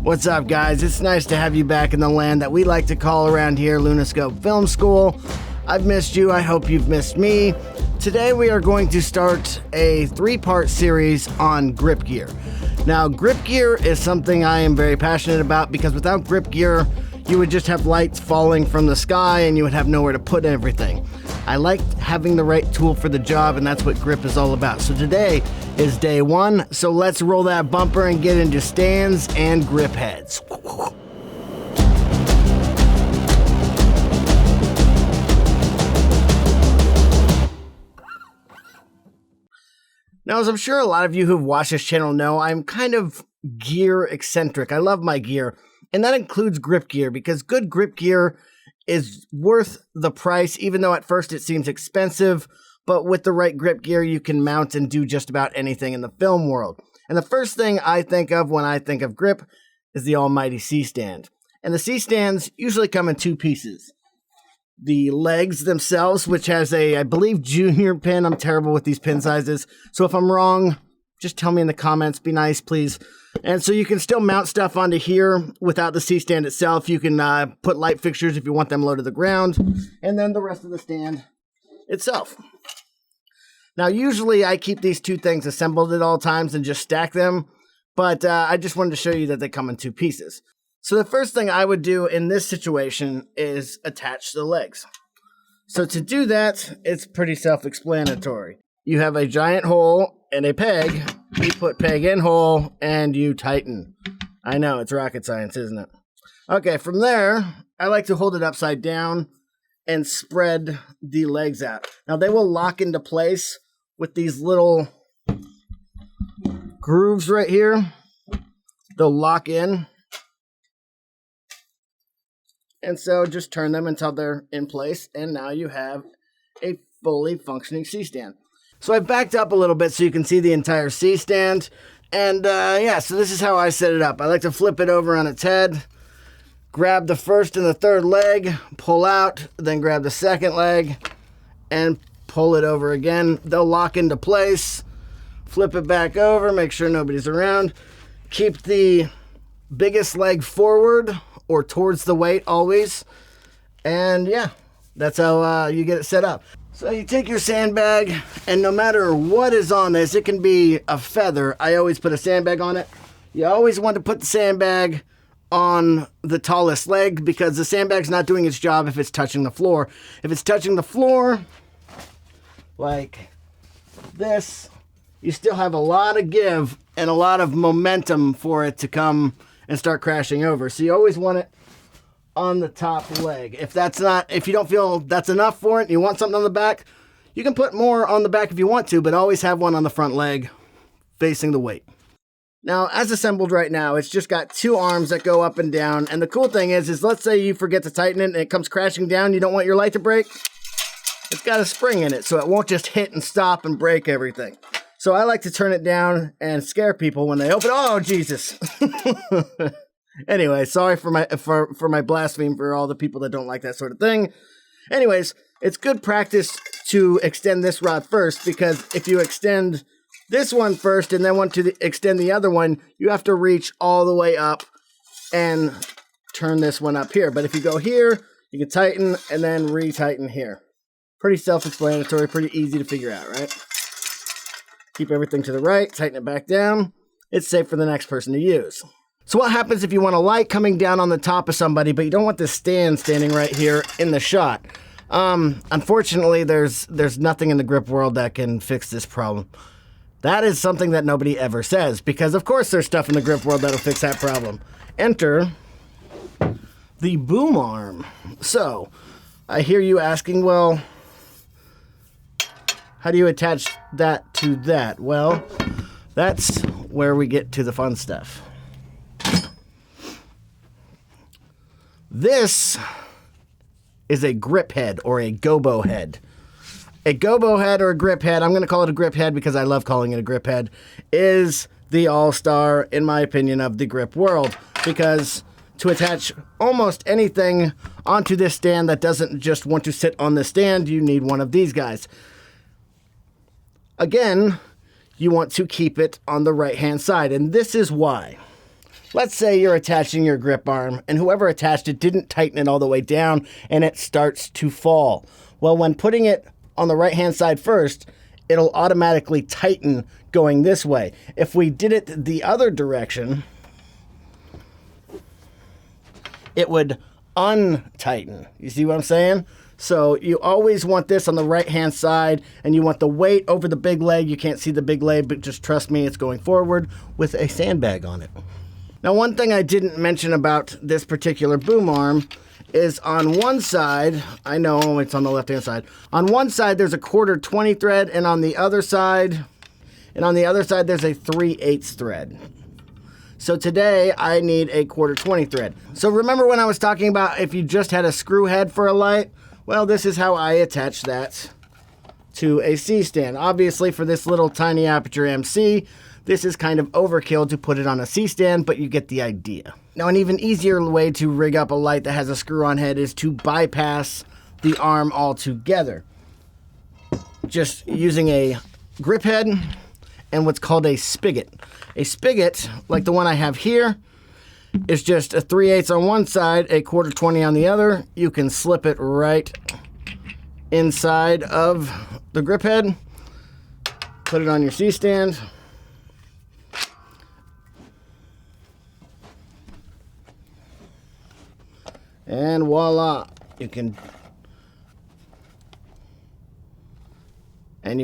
What's up, guys? It's nice to have you back in the land that we like to call around here Lunascope Film School. I've missed you. I hope you've missed me. Today we are going to start a 3-part series on grip gear. Now, grip gear is something I am very passionate about because without grip gear, you would just have lights falling from the sky and you would have nowhere to put everything. I like having the right tool for the job, and that's what grip is all about. So today is day 1, so let's roll that bumper and get into stands and grip heads. Now, as I'm sure a lot of you who've watched this channel know, I'm kind of gear eccentric. I love my gear, and that includes grip gear, because good grip gear is worth the price, even though at first it seems expensive. But with the right grip gear, you can mount and do just about anything in the film world. And the first thing I think of when I think of grip is the almighty C-stand. And the C-stands usually come in 2 pieces. The legs themselves, which has a, I believe, junior pin. I'm terrible with these pin sizes, so if I'm wrong, just tell me in the comments. Be nice, please. And so you can still mount stuff onto here without the C-stand itself. You can put light fixtures if you want them low to the ground, and then the rest of the stand itself. Now, usually I keep these 2 things assembled at all times and just stack them, but I just wanted to show you that they come in 2 pieces. So the first thing I would do in this situation is attach the legs. So to do that, it's pretty self-explanatory. You have a giant hole and a peg. You put peg in hole and you tighten. I know, it's rocket science, isn't it? Okay, from there, I like to hold it upside down and spread the legs out. Now, they will lock into place with these little grooves right here. They'll lock in. And so just turn them until they're in place, and now you have a fully functioning C-stand. So I backed up a little bit so you can see the entire C-stand. And yeah, so this is how I set it up. I like to flip it over on its head, grab the first and the third leg, pull out, then grab the second leg, and pull it over again. They'll lock into place. Flip it back over, make sure nobody's around. Keep the biggest leg forward or towards the weight always. And yeah, that's how you get it set up. So you take your sandbag, and no matter what is on this, it can be a feather. I always put a sandbag on it. You always want to put the sandbag on the tallest leg, because the sandbag's not doing its job if it's touching the floor. If it's touching the floor, like this, you still have a lot of give and a lot of momentum for it to come and start crashing over. So you always want it on the top leg. If you don't feel that's enough for it, and you want something on the back, you can put more on the back if you want to, but always have one on the front leg facing the weight. Now, as assembled right now, it's just got 2 arms that go up and down. And the cool thing is let's say you forget to tighten it and it comes crashing down. You don't want your light to break. It's got a spring in it, so it won't just hit and stop and break everything. So I like to turn it down and scare people when they open. Oh, Jesus. Anyway, sorry for my blasphemy for all the people that don't like that sort of thing. Anyways, it's good practice to extend this rod first, because if you extend this one first and then want to extend the other one, you have to reach all the way up and turn this one up here. But if you go here, you can tighten and then retighten here. Pretty self-explanatory, pretty easy to figure out, right? Keep everything to the right, tighten it back down. It's safe for the next person to use. So what happens if you want a light coming down on the top of somebody, but you don't want the stand standing right here in the shot? Unfortunately, there's nothing in the grip world that can fix this problem. That is something that nobody ever says, because of course there's stuff in the grip world that'll fix that problem. Enter the boom arm. So, I hear you asking, well, how do you attach that to that? Well, that's where we get to the fun stuff. This is a grip head, or a gobo head. A gobo head or a grip head, I'm going to call it a grip head because I love calling it a grip head, is the all-star, in my opinion, of the grip world. Because to attach almost anything onto this stand that doesn't just want to sit on the stand, you need one of these guys. Again, you want to keep it on the right-hand side, and this is why. let's say you're attaching your grip arm and whoever attached it didn't tighten it all the way down and it starts to fall. Well, when putting it on the right-hand side first, it'll automatically tighten going this way. If we did it the other direction, it would untighten. You see what I'm saying? So you always want this on the right-hand side, and you want the weight over the big leg. You can't see the big leg, but just trust me, it's going forward with a sandbag on it. Now, one thing I didn't mention about this particular boom arm is on one side, I know it's on the left-hand side, on one side there's a 1/4 20 thread, and on the other side, there's a 3/8 thread. So today I need a 1/4 20 thread. So remember when I was talking about if you just had a screw head for a light? Well, this is how I attach that to a C-stand. Obviously, for this little tiny aperture MC, this is kind of overkill to put it on a C-stand, but you get the idea. Now, an even easier way to rig up a light that has a screw-on head is to bypass the arm altogether. Just using a grip head and what's called a spigot. A spigot, like the one I have here, is just a 3/8 on one side, a 1/4 20 on the other. You can slip it right inside of the grip head, put it on your C-stand, and voila, you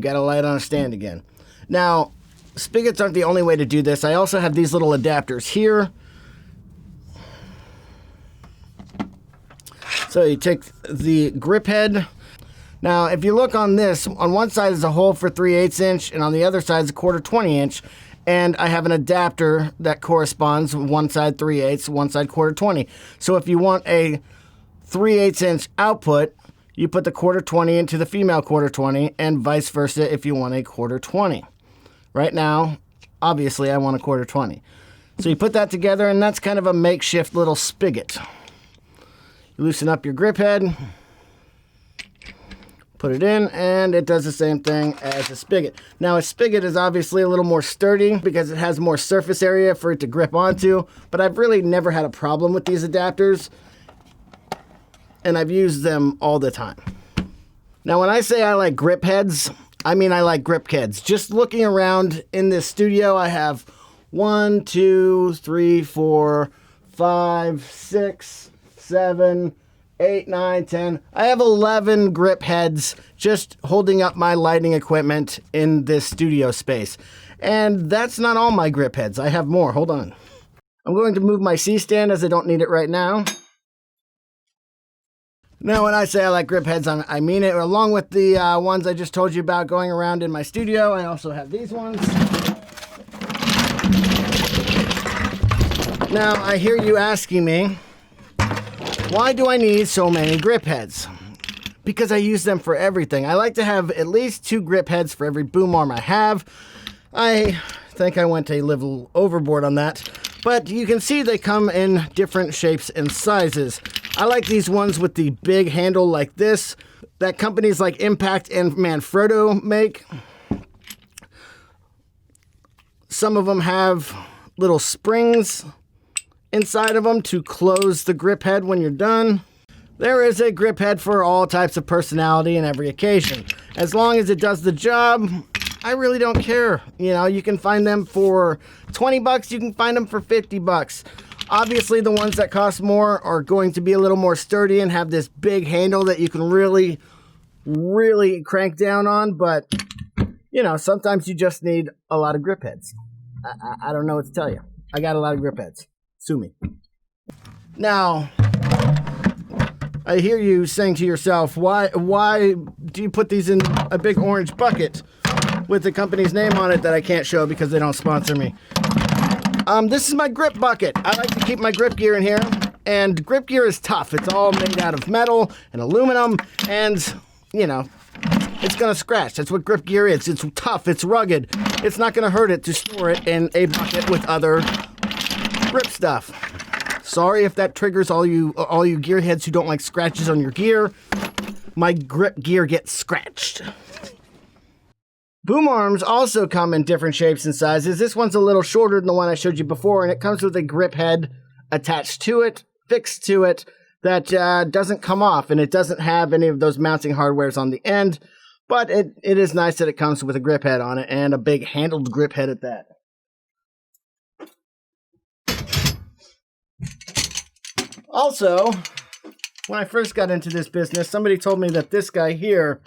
got a light on a stand again. Now, spigots aren't the only way to do this. I also have these little adapters here. So you take the grip head. Now, if you look on this, on one side is a hole for 3/8 inch, and on the other side is a 1/4 20 inch. And I have an adapter that corresponds, one side 3/8, one side 1/4 20. So if you want a 3/8 inch output, you put the 1/4 20 into the female 1/4 20, and vice versa if you want a 1/4 20. Right now, obviously, I want a 1/4 20. So you put that together, and that's kind of a makeshift little spigot. You loosen up your grip head, put it in, and it does the same thing as a spigot. Now, a spigot is obviously a little more sturdy because it has more surface area for it to grip onto, but I've really never had a problem with these adapters, and I've used them all the time. Now, when I say I like grip heads, I mean I like grip heads. Just looking around in this studio, I have 1, 2, 3, 4, 5, 6, 7, 8, 9, 10. I have 11 grip heads just holding up my lighting equipment in this studio space. And that's not all my grip heads. I have more. Hold on. I'm going to move my C-stand as I don't need it right now. Now, when I say I like grip heads, I mean it. Along with the ones I just told you about going around in my studio, I also have these ones. Now, I hear you asking me, why do I need so many grip heads? Because I use them for everything. I like to have at least 2 grip heads for every boom arm I have. I think I went a little overboard on that, but you can see they come in different shapes and sizes. I like these ones with the big handle like this that companies like Impact and Manfrotto make. Some of them have little springs inside of them to close the grip head when you're done. There is a grip head for all types of personality and every occasion. As long as it does the job, I really don't care. You know, you can find them for 20 bucks, you can find them for 50 bucks. Obviously, the ones that cost more are going to be a little more sturdy and have this big handle that you can really, really crank down on. But, you know, sometimes you just need a lot of grip heads. I don't know what to tell you. I got a lot of grip heads. Sue me. Now, I hear you saying to yourself, why do you put these in a big orange bucket with the company's name on it that I can't show because they don't sponsor me? This is my grip bucket. I like to keep my grip gear in here, and grip gear is tough. It's all made out of metal and aluminum, and, you know, it's gonna scratch. That's what grip gear is. It's tough, it's rugged. It's not gonna hurt it to store it in a bucket with other grip stuff. Sorry if that triggers all you gearheads who don't like scratches on your gear. My grip gear gets scratched. Boom arms also come in different shapes and sizes. This one's a little shorter than the one I showed you before, and it comes with a grip head attached to it, fixed to it, that doesn't come off, and it doesn't have any of those mounting hardwares on the end, but it is nice that it comes with a grip head on it, and a big handled grip head at that. Also, when I first got into this business, somebody told me that this guy here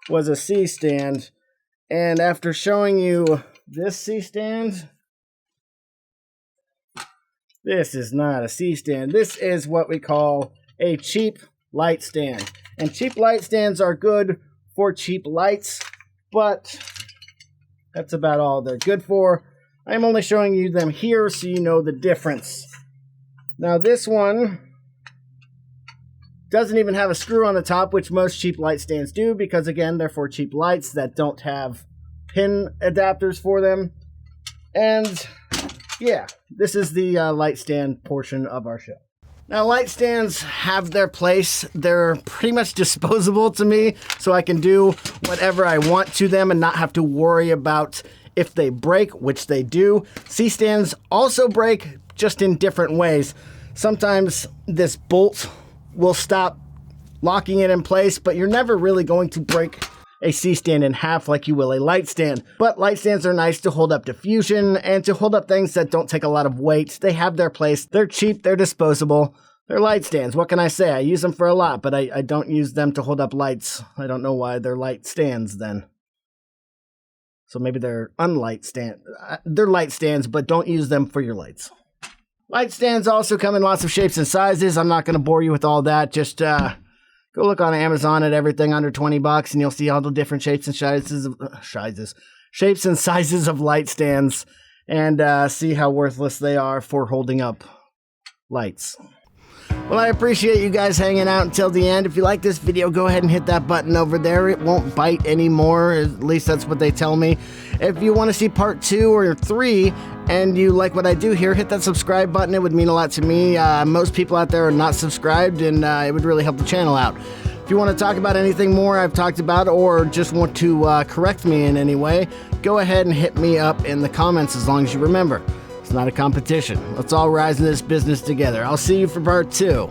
was a C-stand, and after showing you this C-stand, this is not a C-stand. This is what we call a cheap light stand. And cheap light stands are good for cheap lights, but that's about all they're good for. I'm only showing you them here so you know the difference. Now this one doesn't even have a screw on the top, which most cheap light stands do, because again, they're for cheap lights that don't have pin adapters for them. And yeah, this is the light stand portion of our show. Now, light stands have their place. They're pretty much disposable to me, so I can do whatever I want to them and not have to worry about if they break, which they do. C-stands also break, just in different ways. Sometimes this bolt will stop locking it in place, but you're never really going to break a C-stand in half like you will a light stand. But light stands are nice to hold up diffusion and to hold up things that don't take a lot of weight. They have their place. They're cheap. They're disposable. They're light stands. What can I say? I use them for a lot, but I don't use them to hold up lights. I don't know why they're light stands then. So maybe they're unlight stand. They're light stands, but don't use them for your lights. Light stands also come in lots of shapes and sizes. I'm not going to bore you with all that. Just go look on Amazon at everything under $20, and you'll see all the different shapes and sizes of light stands, and see how worthless they are for holding up lights. Well, I appreciate you guys hanging out until the end. If you like this video, go ahead and hit that button over there. It won't bite anymore. At least that's what they tell me. If you want to see part 2 or 3 and you like what I do here, hit that subscribe button. It would mean a lot to me. Most people out there are not subscribed, and it would really help the channel out. If you want to talk about anything more I've talked about, or just want to correct me in any way, go ahead and hit me up in the comments, as long as you remember. It's not a competition. Let's all rise in this business together. I'll see you for part 2.